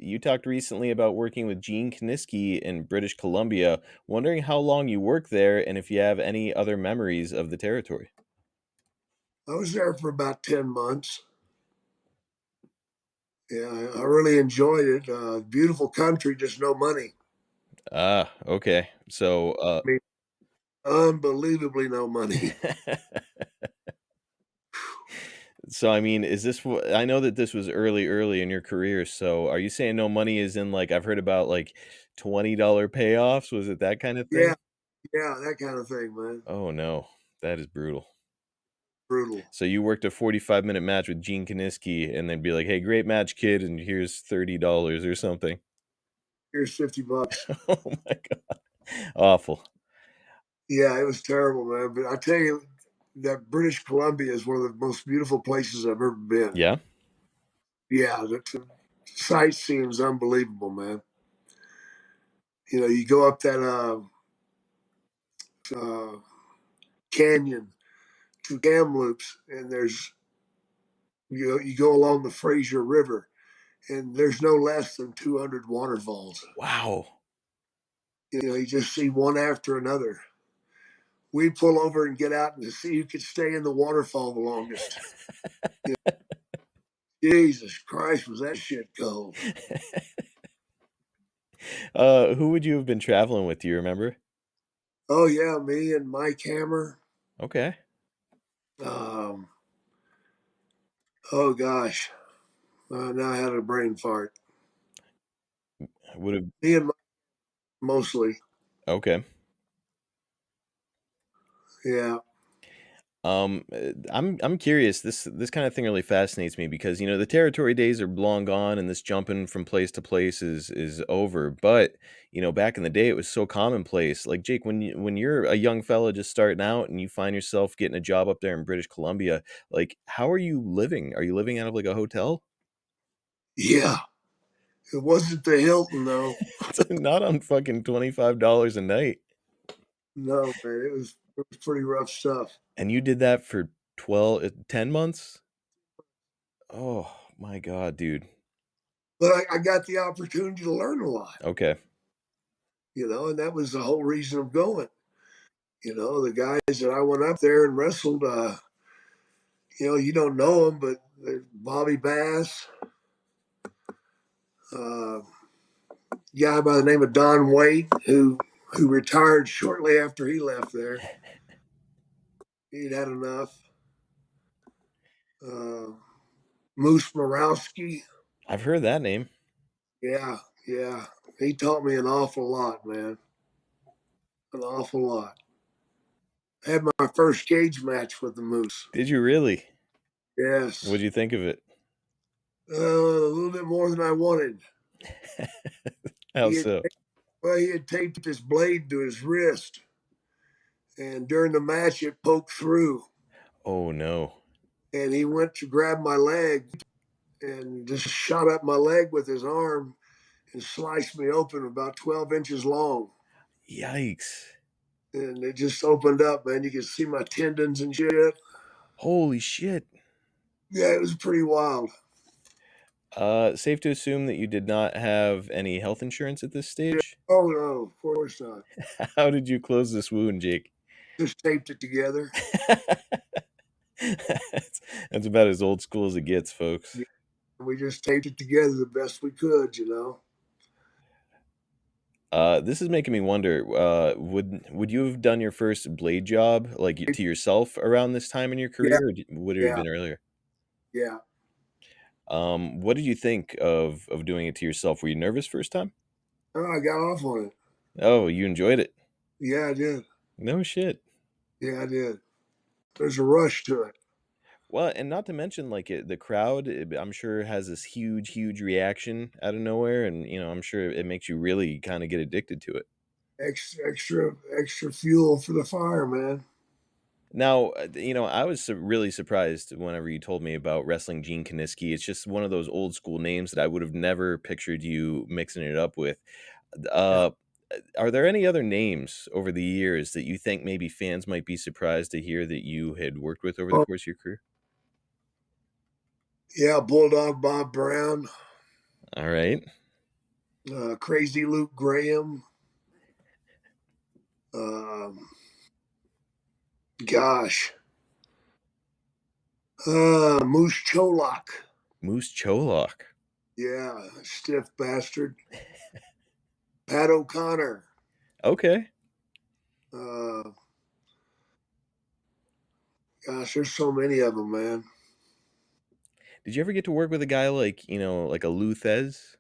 you talked recently about working with Gene Kiniski in British Columbia. Wondering how long you worked there and if you have any other memories of the territory. I was there for about 10 months. Yeah, I really enjoyed it. Beautiful country, just no money. Ah, okay. So, I mean, unbelievably no money. so I mean, is this what I know that this was early in your career. So, are you saying no money is in like I've heard about like $20 payoffs? Was it that kind of Yeah, thing? yeah, that kind of thing, man. Oh no, that is brutal. Brutal. So you worked a 45-minute match with Gene Kiniski and then be like, "Hey, great match, kid, and here's $30 or something." Here's $50. Oh my god. Awful. Yeah, it was terrible, man. But I tell you, that British Columbia is one of the most beautiful places I've ever been. Yeah? Yeah, the sightseeing is unbelievable, man. You go up that uh, canyon to Kamloops, and you go along the Fraser River, and there's no less than 200 waterfalls. Wow. You just see one after another. We'd pull over and get out and see who could stay in the waterfall the longest. Jesus Christ, was that shit cold? Who would you have been traveling with? Do you remember? Oh yeah, me and Mike Hammer. Okay. Um, oh gosh, now I had a brain fart. Would have Me and Mike mostly. okay. Yeah, I'm curious. This kind of thing really fascinates me because the territory days are long gone, and this jumping from place to place is over. But back in the day, it was so commonplace. Like Jake, when you're a young fella just starting out and you find yourself getting a job up there in British Columbia, like how are you living? Are you living out of like a hotel? yeah. It wasn't the Hilton though. It's not on fucking $25 a night, No, man, it was pretty rough stuff. and you did that for 10 months. Oh my god, dude. But I got the opportunity to learn a lot. Okay. And that was the whole reason of going. The guys that I went up there and wrestled, you don't know them, but Bobby Bass, uh, guy by the name of Don Waite, who retired shortly after he left there. He'd had enough. Uh, Moose Morowski, I've heard that name. yeah, yeah. He taught me an awful lot, man. An awful lot. I had my first cage match with the Moose. Did you really? Yes. What'd you think of it? A little bit more than I wanted. How He had, so? well, he had taped his blade to his wrist, and during the match, it poked through. Oh, no. And he went to grab my leg and just shot up my leg with his arm and sliced me open about 12 inches long. Yikes. And it just opened up, man. You could see my tendons and shit. Holy shit. Yeah, it was pretty wild. Safe to assume that you did not have any health insurance at this stage? Oh, no, of course not. How did you close this wound, Jake? Just taped it together. That's about as old school as it gets, folks. Yeah, we just taped it together the best we could. This is making me wonder, would you have done your first blade job, like, to yourself around this time in your Yeah, career, or d would it have yeah, been earlier? yeah. What did you think of doing it to yourself? Were you nervous first time? Oh, I got off on it. Oh, you enjoyed it? Yeah, I did. No shit. Yeah, I did. There's a rush to it. Well, and not to mention, like, the crowd, I'm sure has this huge reaction out of nowhere, and, I'm sure it makes you really kinda get addicted to it. Extra fuel for the fire, man. Now, I was really surprised whenever you told me about wrestling Gene Kiniski. It's just one of those old school names that I would have never pictured you mixing it up with. Yeah. Uh, are there any other names over the years that you think maybe fans might be surprised to hear that you had worked with over the Oh, course of your career? yeah, Bulldog Bob Brown. All right. Crazy Luke Graham. Um, Gosh, Moose Cholak. Moose Cholak. Yeah, stiff bastard. Pat O'Connor. Okay. Uh, Gosh, there's so many of them, man. Did you ever get to work with a guy like, like a Luthez?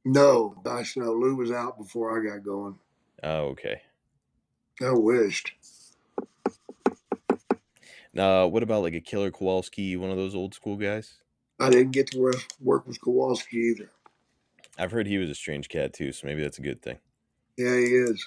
No, gosh, no. Lou was out before I got going. Oh, okay. I wished. What about like a Killer Kowalski, one of those old school guys? I didn't get to work with Kowalski either. I've heard he was a strange cat too, so maybe that's a good thing. Yeah, he is.